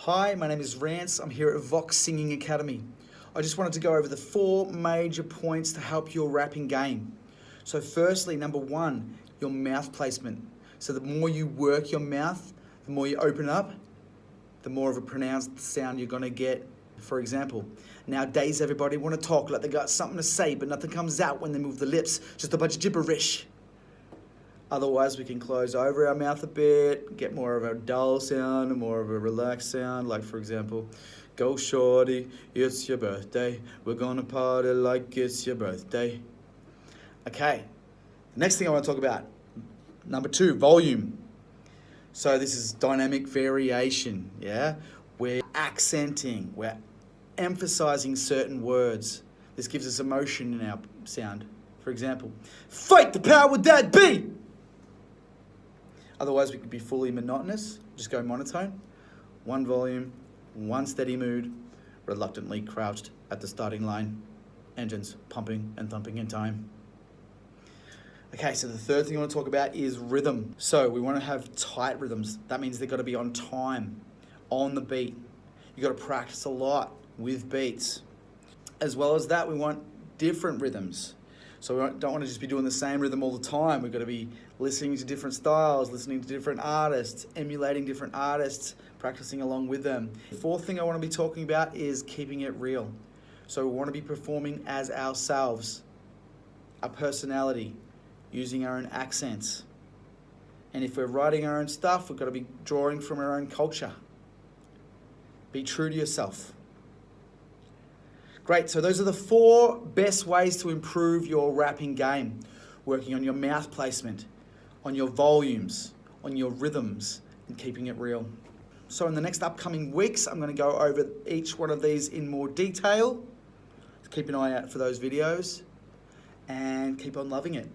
Hi, my name is Rients. I'm here at Vox Singing Academy. I just wanted to go over the 4 major points to help your rapping game. So firstly, number 1, your mouth placement. So the more you work your mouth, the more you open up, the more of a pronounced sound you're going to get. For example, nowadays everybody want to talk like they got something to say, but nothing comes out when they move the lips, just a bunch of gibberish. Otherwise, we can close over our mouth a bit, get more of a dull sound, more of a relaxed sound. Like, for example, go shorty, it's your birthday. We're gonna party like it's your birthday. Okay, the next thing I want to talk about, number 2, volume. So this is dynamic variation, yeah? We're accenting, we're emphasizing certain words. This gives us emotion in our sound. For example, fight the power that be! Otherwise, we could be fully monotonous. Just go monotone. 1 volume, 1 steady mood, reluctantly crouched at the starting line. Engines pumping and thumping in time. Okay, so the third thing I want to talk about is rhythm. So we want to have tight rhythms. That means they've got to be on time, on the beat. You've got to practice a lot with beats. As well as that, we want different rhythms. So we don't want to just be doing the same rhythm all the time. We've got to be listening to different styles, listening to different artists, emulating different artists, practicing along with them. The 4th thing I want to be talking about is keeping it real. So we want to be performing as ourselves, our personality, using our own accents. And if we're writing our own stuff, we've got to be drawing from our own culture. Be true to yourself. Great, so those are the 4 best ways to improve your rapping game. Working on your mouth placement, on your volumes, on your rhythms, and keeping it real. So in the next upcoming weeks, I'm going to go over each one of these in more detail. Keep an eye out for those videos and keep on loving it.